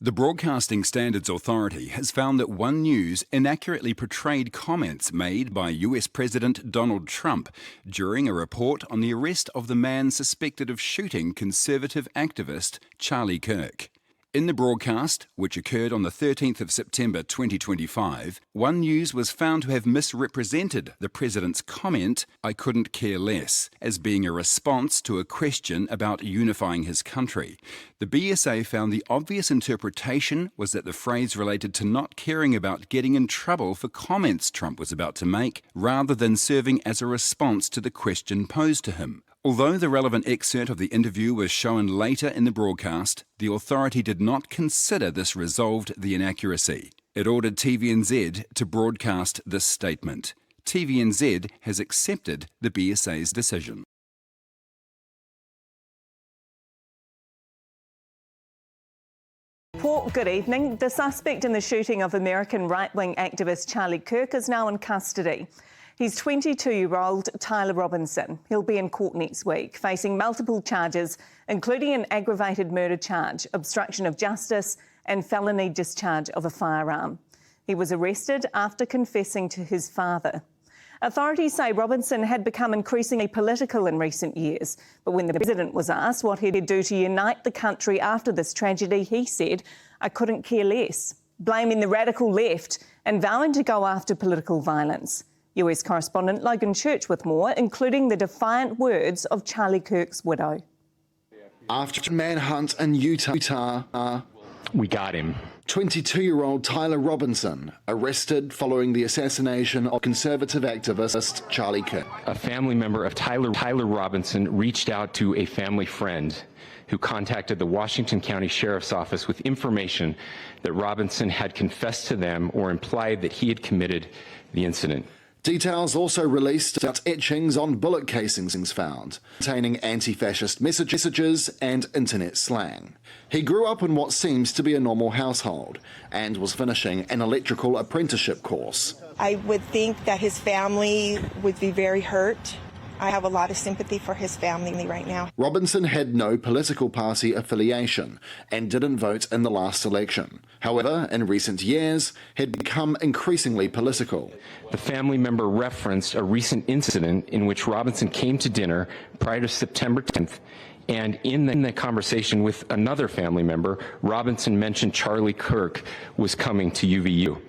The Broadcasting Standards Authority has found that One News inaccurately portrayed comments made by US President Donald Trump during a report on the arrest of the man suspected of shooting conservative activist Charlie Kirk. In the broadcast, which occurred on the 13th of September 2025, One News was found to have misrepresented the president's comment, "I couldn't care less," as being a response to a question about unifying his country. The BSA found the obvious interpretation was that the phrase related to not caring about getting in trouble for comments Trump was about to make, rather than serving as a response to the question posed to him. Although the relevant excerpt of the interview was shown later in the broadcast, the authority did not consider this resolved the inaccuracy. It ordered TVNZ to broadcast this statement. TVNZ has accepted the BSA's decision. Good evening. The suspect in the shooting of American right-wing activist Charlie Kirk is now in custody. He's 22-year-old Tyler Robinson. He'll be in court next week, facing multiple charges, including an aggravated murder charge, obstruction of justice, and felony discharge of a firearm. He was arrested after confessing to his father. Authorities say Robinson had become increasingly political in recent years, but when the president was asked what he'd do to unite the country after this tragedy, he said, "I couldn't care less," blaming the radical left and vowing to go after political violence. US correspondent Logan Church with more, including the defiant words of Charlie Kirk's widow. After a manhunt in Utah, we got him. 22-year-old Tyler Robinson arrested following the assassination of conservative activist Charlie Kirk. A family member of Tyler Robinson reached out to a family friend who contacted the Washington County Sheriff's Office with information that Robinson had confessed to them or implied that he had committed the incident. Details also released about etchings on bullet casings found, containing anti-fascist messages and internet slang. He grew up in what seems to be a normal household and was finishing an electrical apprenticeship course. I would think that his family would be very hurt. I have a lot of sympathy for his family right now. Robinson had no political party affiliation and didn't vote in the last election. However, in recent years, had become increasingly political. The family member referenced a recent incident in which Robinson came to dinner prior to September 10th, and in the conversation with another family member, Robinson mentioned Charlie Kirk was coming to UVU.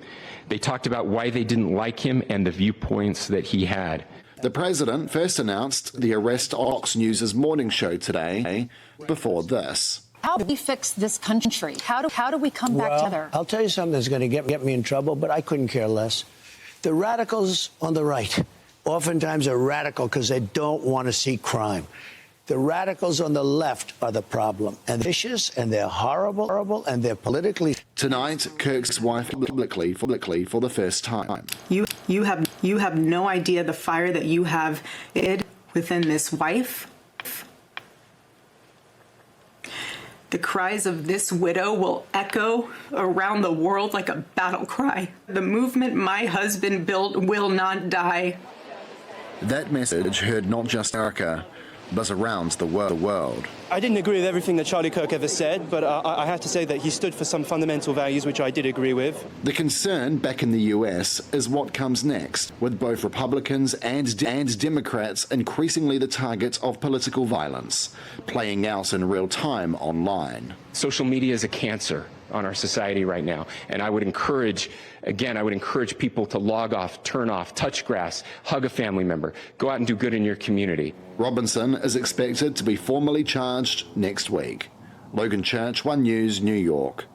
They talked about why they didn't like him and the viewpoints that he had. The president first announced the arrest of Fox News' morning show today. Before this, how do we fix this country? How do we come back together? I'll tell you something that's going to get me in trouble, but I couldn't care less. The radicals on the right oftentimes are radical because they don't want to see crime. The radicals on the left are the problem, and they're vicious, and they're horrible, and they're politically. Tonight, Kirk's wife publicly for the first time. You have no idea the fire that you have within this wife. The cries of this widow will echo around the world like a battle cry. The movement my husband built will not die. That message heard not just America, but around the world. I didn't agree with everything that Charlie Kirk ever said, but I have to say that he stood for some fundamental values which I did agree with. The concern back in the US is what comes next, with both Republicans and Democrats increasingly the target of political violence, playing out in real time online. Social media is a cancer on our society right now, and I would encourage people to log off, turn off, touch grass, hug a family member, go out and do good in your community. Robinson is expected to be formally charged next week. Logan Church, One News, New York.